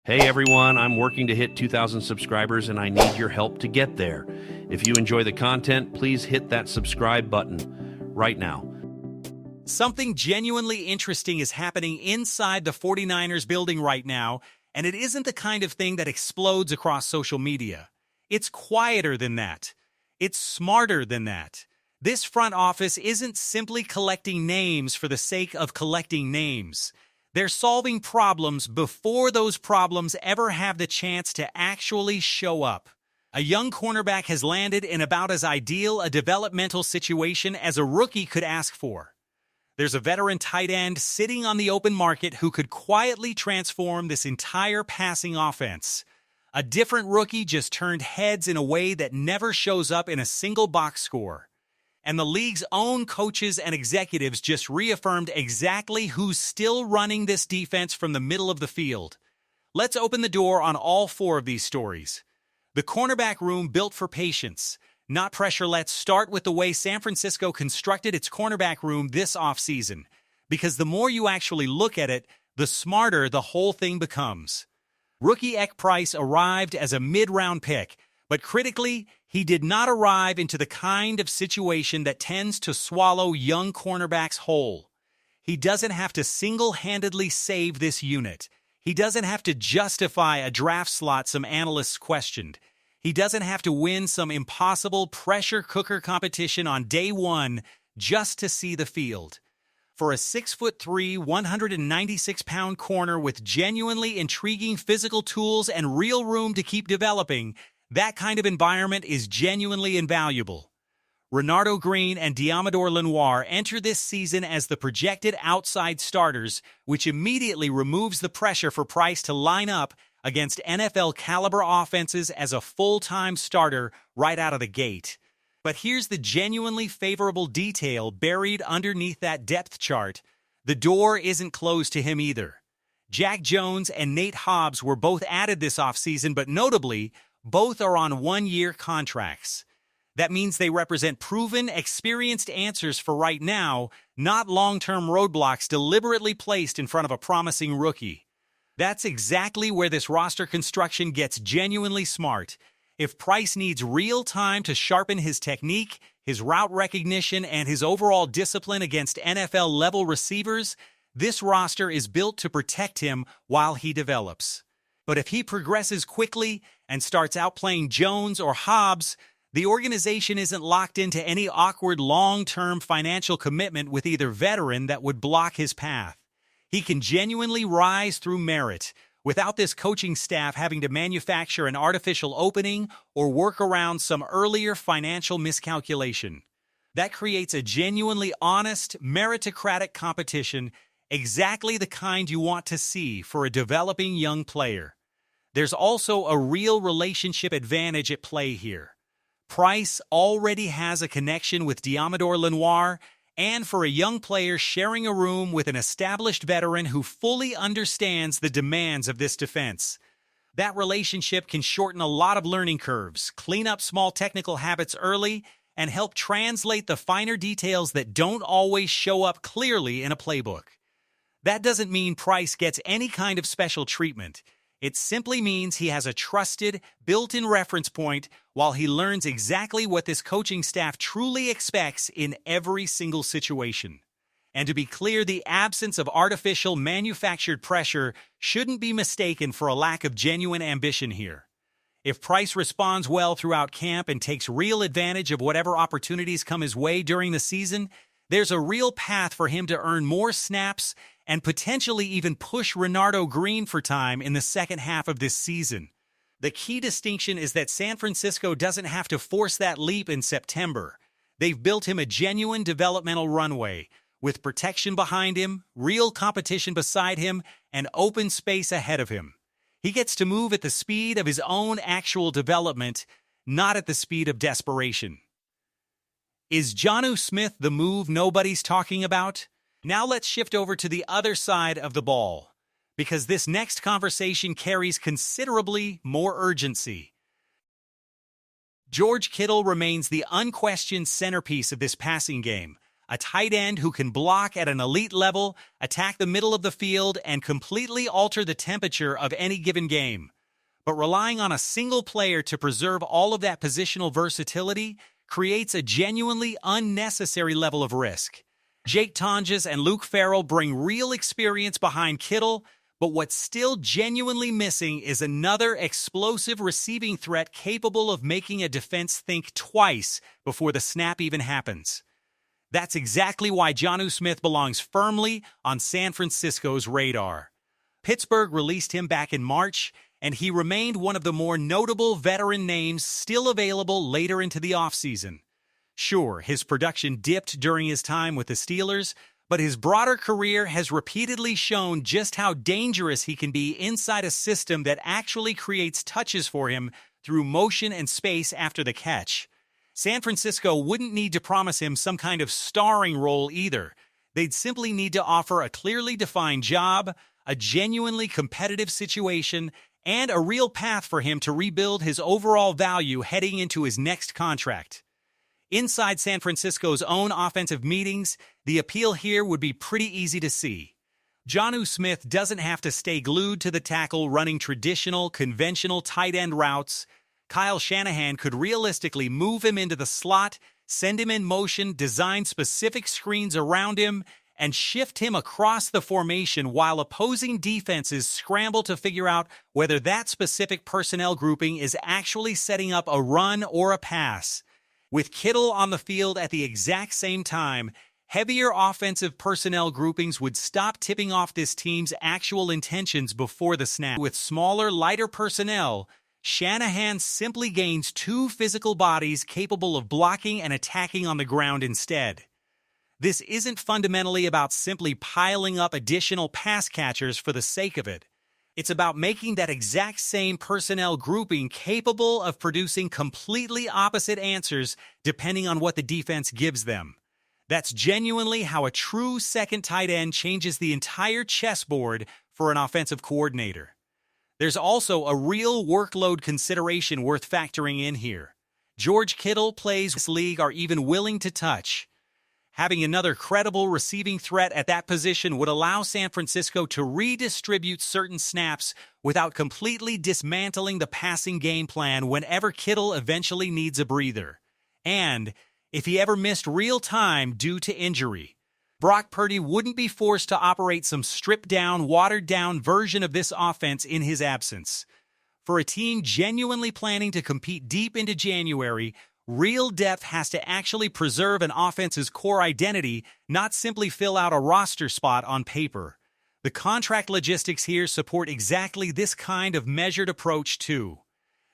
Hey everyone, I'm working to hit 2,000 subscribers and I need your help to get there. If you enjoy the content, please hit that subscribe button right now. Something genuinely interesting is happening inside the 49ers building right now, and it isn't the kind of thing that explodes across social media. It's quieter than that. It's smarter than that. This front office isn't simply collecting names for the sake of collecting names. They're solving problems before those problems ever have the chance to actually show up. A young cornerback has landed in about as ideal a developmental situation as a rookie could ask for. There's a veteran tight end sitting on the open market who could quietly transform this entire passing offense. A different rookie just turned heads in a way that never shows up in a single box score. And the league's own coaches and executives just reaffirmed exactly who's still running this defense from the middle of the field. Let's open the door on all four of these stories. The cornerback room built for patience, not pressure. Let's start with the way San Francisco constructed its cornerback room this offseason, because the more you actually look at it, the smarter the whole thing becomes. Rookie Ek Price arrived as a mid-round pick, but critically, he did not arrive into the kind of situation that tends to swallow young cornerbacks whole. He doesn't have to single-handedly save this unit. He doesn't have to justify a draft slot some analysts questioned. He doesn't have to win some impossible pressure cooker competition on day one just to see the field. For a 6'3", 196-pound corner with genuinely intriguing physical tools and real room to keep developing, that kind of environment is genuinely invaluable. Renardo Green and Diamador Lenoir enter this season as the projected outside starters, which immediately removes the pressure for Price to line up against NFL-caliber offenses as a full-time starter right out of the gate. But here's the genuinely favorable detail buried underneath that depth chart. The door isn't closed to him either. Jack Jones and Nate Hobbs were both added this offseason, but notably, both are on one-year contracts. That means they represent proven, experienced answers for right now, not long-term roadblocks deliberately placed in front of a promising rookie. That's exactly where this roster construction gets genuinely smart. If Price needs real time to sharpen his technique, his route recognition, and his overall discipline against NFL-level receivers, this roster is built to protect him while he develops. But if he progresses quickly and starts outplaying Jones or Hobbs, the organization isn't locked into any awkward long-term financial commitment with either veteran that would block his path. He can genuinely rise through merit without this coaching staff having to manufacture an artificial opening or work around some earlier financial miscalculation. That creates a genuinely honest, meritocratic competition, exactly the kind you want to see for a developing young player. There's also a real relationship advantage at play here. Price already has a connection with Diamador Lenoir, and for a young player sharing a room with an established veteran who fully understands the demands of this defense. That relationship can shorten a lot of learning curves, clean up small technical habits early, and help translate the finer details that don't always show up clearly in a playbook. That doesn't mean Price gets any kind of special treatment. It simply means he has a trusted, built-in reference point while he learns exactly what this coaching staff truly expects in every single situation. And to be clear, the absence of artificial, manufactured pressure shouldn't be mistaken for a lack of genuine ambition here. If Price responds well throughout camp and takes real advantage of whatever opportunities come his way during the season, there's a real path for him to earn more snaps and potentially even push Renardo Green for time in the second half of this season. The key distinction is that San Francisco doesn't have to force that leap in September. They've built him a genuine developmental runway, with protection behind him, real competition beside him, and open space ahead of him. He gets to move at the speed of his own actual development, not at the speed of desperation. Is Jonnu Smith the move nobody's talking about? Now let's shift over to the other side of the ball, because this next conversation carries considerably more urgency. George Kittle remains the unquestioned centerpiece of this passing game, a a tight end who can block at an elite level, attack the middle of the field, and completely alter the temperature of any given game. But relying on a single player to preserve all of that positional versatility creates a genuinely unnecessary level of risk. Jake Tonjes and Luke Farrell bring real experience behind Kittle, but what's still genuinely missing is another explosive receiving threat capable of making a defense think twice before the snap even happens. That's exactly why Jonnu Smith belongs firmly on San Francisco's radar. Pittsburgh released him back in March, and he remained one of the more notable veteran names still available later into the offseason. Sure, his production dipped during his time with the Steelers, but his broader career has repeatedly shown just how dangerous he can be inside a system that actually creates touches for him through motion and space after the catch. San Francisco wouldn't need to promise him some kind of starring role either. They'd simply need to offer a clearly defined job, a genuinely competitive situation, and a real path for him to rebuild his overall value heading into his next contract. Inside San Francisco's own offensive meetings, the appeal here would be pretty easy to see. Jonnu Smith doesn't have to stay glued to the tackle running traditional, conventional tight end routes. Kyle Shanahan could realistically move him into the slot, send him in motion, design specific screens around him, and shift him across the formation while opposing defenses scramble to figure out whether that specific personnel grouping is actually setting up a run or a pass. With Kittle on the field at the exact same time, heavier offensive personnel groupings would stop tipping off this team's actual intentions before the snap. With smaller, lighter personnel, Shanahan simply gains two physical bodies capable of blocking and attacking on the ground instead. This isn't fundamentally about simply piling up additional pass catchers for the sake of it. It's about making that exact same personnel grouping capable of producing completely opposite answers depending on what the defense gives them. That's genuinely how a true second tight end changes the entire chessboard for an offensive coordinator. There's also a real workload consideration worth factoring in here. George Kittle plays this league are even willing to touch. Having another credible receiving threat at that position would allow San Francisco to redistribute certain snaps without completely dismantling the passing game plan whenever Kittle eventually needs a breather. And if he ever missed real time due to injury, Brock Purdy wouldn't be forced to operate some stripped-down, watered-down version of this offense in his absence. For a team genuinely planning to compete deep into January, real depth has to actually preserve an offense's core identity, not simply fill out a roster spot on paper. The contract logistics here support exactly this kind of measured approach too.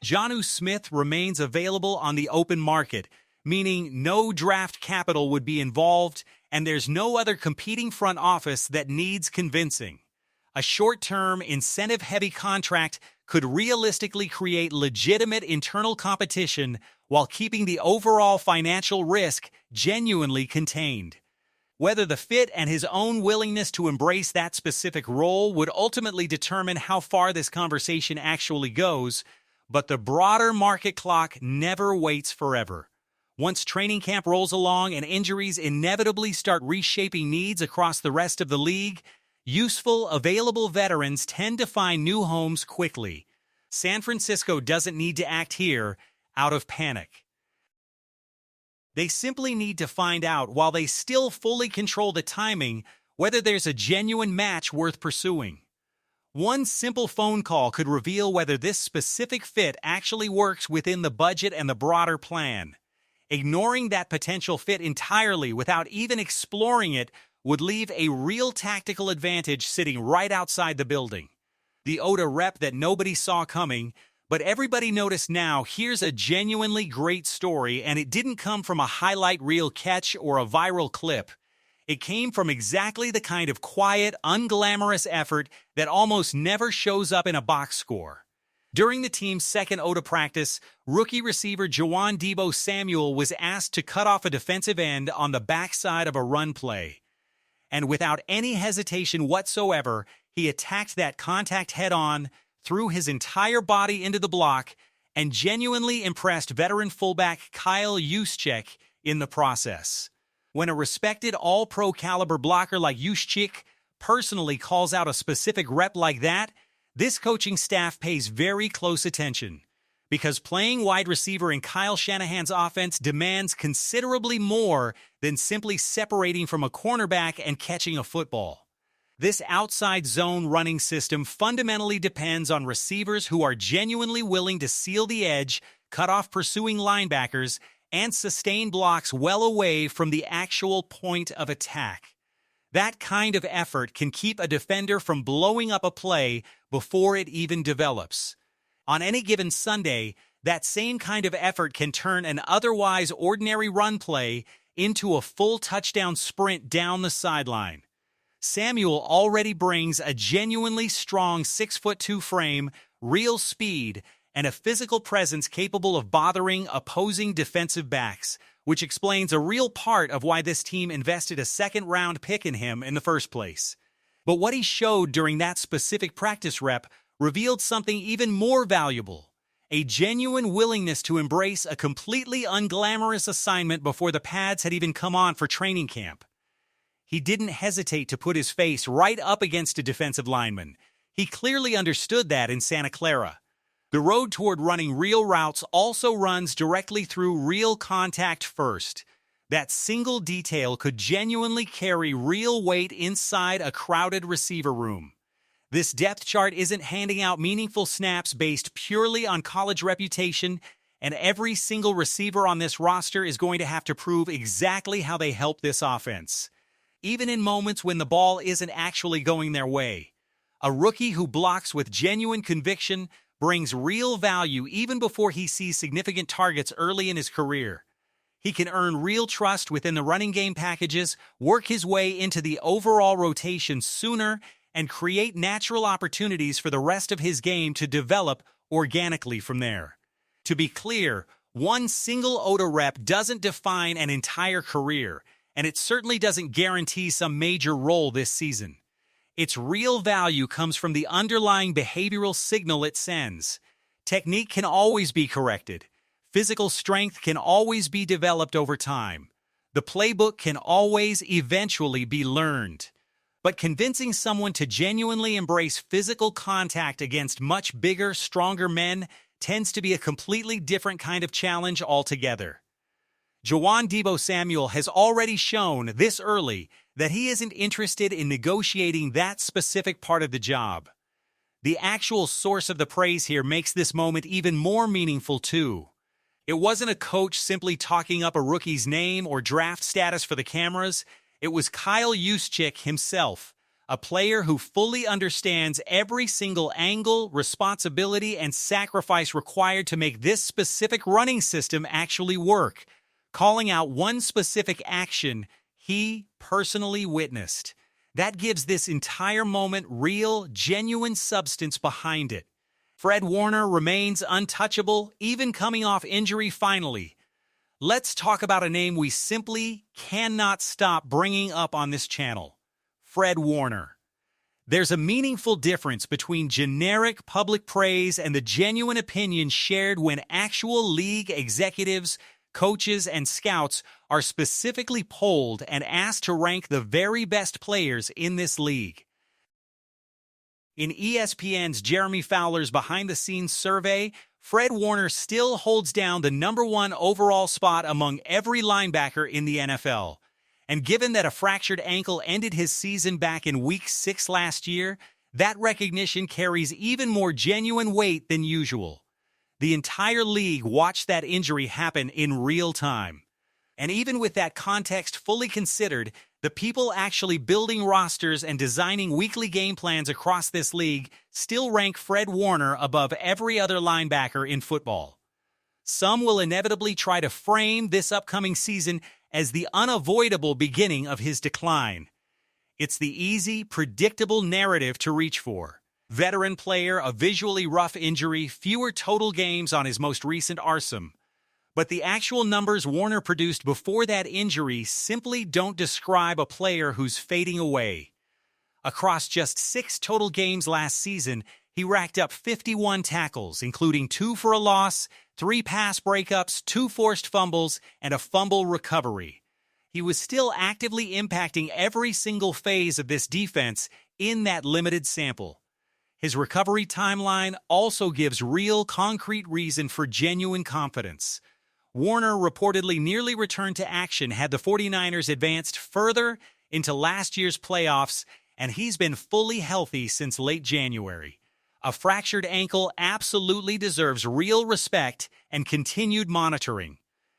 Jonnu Smith remains available on the open market, meaning no draft capital would be involved, and there's no other competing front office that needs convincing. A short-term, incentive-heavy contract could realistically create legitimate internal competition while keeping the overall financial risk genuinely contained. Whether the fit and his own willingness to embrace that specific role would ultimately determine how far this conversation actually goes, but the broader market clock never waits forever. Once training camp rolls along and injuries inevitably start reshaping needs across the rest of the league, useful, available veterans tend to find new homes quickly. San Francisco doesn't need to act here out of panic. They simply need to find out, while they still fully control the timing, whether there's a genuine match worth pursuing. One simple phone call could reveal whether this specific fit actually works within the budget and the broader plan. Ignoring that potential fit entirely without even exploring it would leave a real tactical advantage sitting right outside the building. The Oda rep that nobody saw coming, but everybody noticed now. Here's a genuinely great story, and it didn't come from a highlight reel catch or a viral clip. It came from exactly the kind of quiet, unglamorous effort that almost never shows up in a box score. During the team's second OTA practice, rookie receiver Jawan Deebo Samuel was asked to cut off a defensive end on the backside of a run play. And without any hesitation whatsoever, he attacked that contact head-on, threw his entire body into the block, and genuinely impressed veteran fullback Kyle Juszczyk in the process. When a respected all-pro caliber blocker like Juszczyk personally calls out a specific rep like that, this coaching staff pays very close attention. Because playing wide receiver in Kyle Shanahan's offense demands considerably more than simply separating from a cornerback and catching a football. This outside zone running system fundamentally depends on receivers who are genuinely willing to seal the edge, cut off pursuing linebackers, and sustain blocks well away from the actual point of attack. That kind of effort can keep a defender from blowing up a play before it even develops. On any given Sunday, that same kind of effort can turn an otherwise ordinary run play into a full touchdown sprint down the sideline. Samuel already brings a genuinely strong 6'2" frame, real speed, and a physical presence capable of bothering opposing defensive backs, which explains a real part of why this team invested a second-round pick in him in the first place. But what he showed during that specific practice rep revealed something even more valuable: a genuine willingness to embrace a completely unglamorous assignment before the pads had even come on for training camp. He didn't hesitate to put his face right up against a defensive lineman. He clearly understood that in Santa Clara. The road toward running real routes also runs directly through real contact first. That single detail could genuinely carry real weight inside a crowded receiver room. This depth chart isn't handing out meaningful snaps based purely on college reputation, and every single receiver on this roster is going to have to prove exactly how they help this offense, even in moments when the ball isn't actually going their way. A rookie who blocks with genuine conviction brings real value even before he sees significant targets early in his career. He can earn real trust within the running game packages, work his way into the overall rotation sooner, and create natural opportunities for the rest of his game to develop organically from there. To be clear, one single OTA rep doesn't define an entire career, and it certainly doesn't guarantee some major role this season. Its real value comes from the underlying behavioral signal it sends. Technique can always be corrected. Physical strength can always be developed over time. The playbook can always eventually be learned. But convincing someone to genuinely embrace physical contact against much bigger, stronger men tends to be a completely different kind of challenge altogether. Juwan Deebo Samuel has already shown this early that he isn't interested in negotiating that specific part of the job. The actual source of the praise here makes this moment even more meaningful too. It wasn't a coach simply talking up a rookie's name or draft status for the cameras. It was Kyle Juszczyk himself, a player who fully understands every single angle, responsibility, and sacrifice required to make this specific running system actually work, calling out one specific action he personally witnessed. That gives this entire moment real, genuine substance behind it. Fred Warner remains untouchable, even coming off injury finally. Let's talk about a name we simply cannot stop bringing up on this channel: Fred Warner. There's a meaningful difference between generic public praise and the genuine opinion shared when actual league executives, coaches, and scouts are specifically polled and asked to rank the very best players in this league. In ESPN's Jeremy Fowler's behind-the-scenes survey, Fred Warner still holds down the #1 overall spot among every linebacker in the NFL. And given that a fractured ankle ended his season back in Week 6 last year, that recognition carries even more genuine weight than usual. The entire league watched that injury happen in real time. And even with that context fully considered, the people actually building rosters and designing weekly game plans across this league still rank Fred Warner above every other linebacker in football. Some will inevitably try to frame this upcoming season as the unavoidable beginning of his decline. It's the easy, predictable narrative to reach for. Veteran player, a visually rough injury, fewer total games on his most recent ARSM. But the actual numbers Warner produced before that injury simply don't describe a player who's fading away. Across just 6 total games last season, he racked up 51 tackles, including 2 for a loss, 3 pass breakups, 2 forced fumbles, and a fumble recovery. he was still actively impacting every single phase of this defense in that limited sample. His recovery timeline also gives real, concrete reason for genuine confidence. Warner reportedly nearly returned to action had the 49ers advanced further into last year's playoffs, and he's been fully healthy since late January. A fractured ankle absolutely deserves real respect and continued monitoring,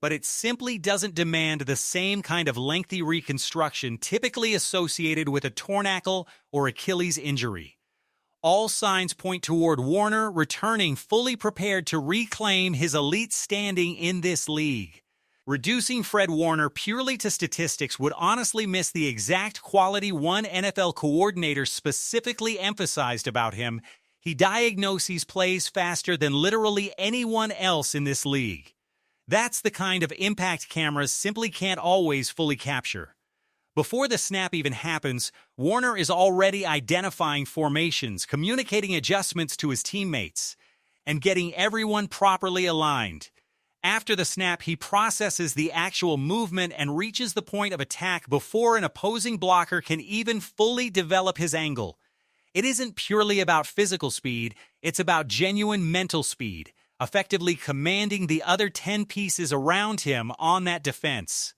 but it simply doesn't demand the same kind of lengthy reconstruction typically associated with a torn ankle or Achilles injury. All signs point toward Warner returning fully prepared to reclaim his elite standing in this league. Reducing Fred Warner purely to statistics would honestly miss the exact quality one NFL coordinator specifically emphasized about him. He diagnoses plays faster than literally anyone else in this league. That's the kind of impact cameras simply can't always fully capture. Before the snap even happens, Warner is already identifying formations, communicating adjustments to his teammates, and getting everyone properly aligned. After the snap, he processes the actual movement and reaches the point of attack before an opposing blocker can even fully develop his angle. It isn't purely about physical speed, it's about genuine mental speed, effectively commanding the other 10 pieces around him on that defense.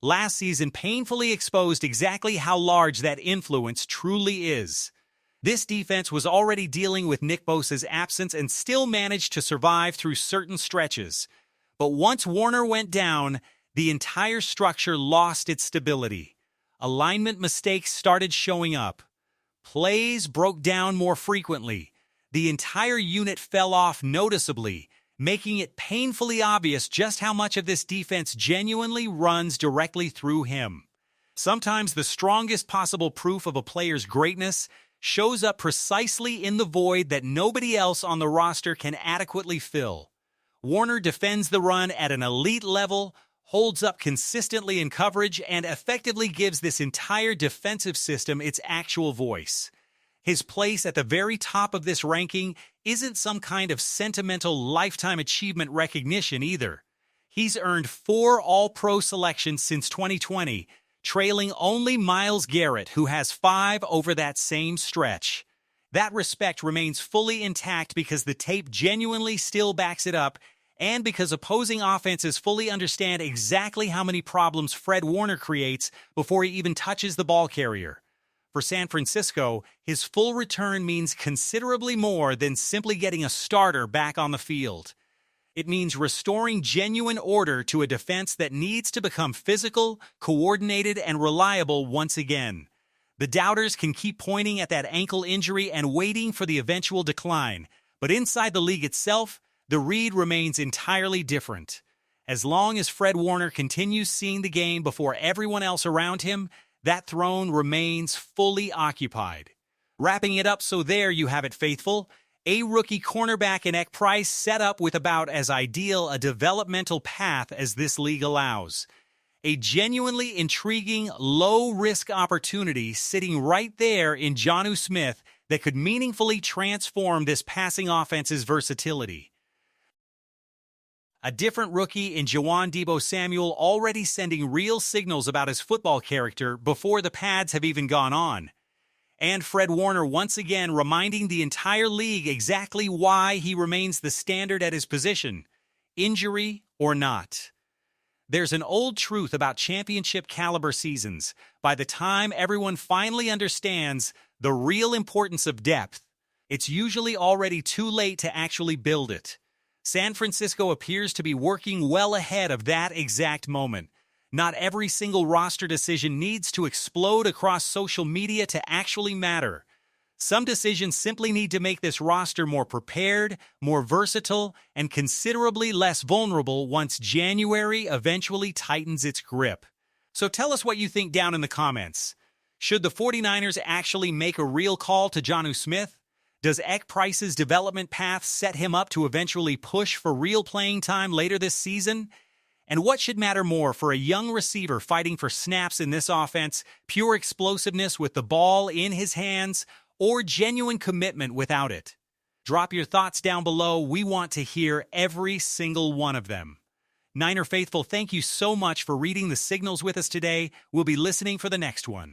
Last season painfully exposed exactly how large that influence truly is. This defense was already dealing with Nick Bosa's absence and still managed to survive through certain stretches. But once Warner went down, the entire structure lost its stability. Alignment mistakes started showing up. Plays broke down more frequently. The entire unit fell off noticeably, making it painfully obvious just how much of this defense genuinely runs directly through him. Sometimes the strongest possible proof of a player's greatness shows up precisely in the void that nobody else on the roster can adequately fill. Warner defends the run at an elite level, holds up consistently in coverage, and effectively gives this entire defensive system its actual voice. His place at the very top of this ranking isn't some kind of sentimental lifetime achievement recognition either. He's earned 4 All-Pro selections since 2020, trailing only Myles Garrett, who has 5 over that same stretch. That respect remains fully intact because the tape genuinely still backs it up, and because opposing offenses fully understand exactly how many problems Fred Warner creates before he even touches the ball carrier. For San Francisco, his full return means considerably more than simply getting a starter back on the field. It means restoring genuine order to a defense that needs to become physical, coordinated, and reliable once again. The doubters can keep pointing at that ankle injury and waiting for the eventual decline, but inside the league itself, the read remains entirely different. As long as Fred Warner continues seeing the game before everyone else around him, that throne remains fully occupied. Wrapping it up, so there you have it, faithful. A rookie cornerback in Ek Price set up with about as ideal a developmental path as this league allows. A genuinely intriguing, low-risk opportunity sitting right there in Jonnu Smith that could meaningfully transform this passing offense's versatility. A different rookie in Jawan Deebo Samuel already sending real signals about his football character before the pads have even gone on. And Fred Warner once again reminding the entire league exactly why he remains the standard at his position, injury or not. There's an old truth about championship-caliber seasons. By the time everyone finally understands the real importance of depth, it's usually already too late to actually build it. San Francisco appears to be working well ahead of that exact moment. Not every single roster decision needs to explode across social media to actually matter. Some decisions simply need to make this roster more prepared, more versatile, and considerably less vulnerable once January eventually tightens its grip. So tell us what you think down in the comments. Should the 49ers actually make a real call to Jonnu Smith? Does Ek Price's development path set him up to eventually push for real playing time later this season? And what should matter more for a young receiver fighting for snaps in this offense, pure explosiveness with the ball in his hands, or genuine commitment without it? Drop your thoughts down below. We want to hear every single one of them. Niner Faithful, thank you so much for reading the signals with us today. We'll be listening for the next one.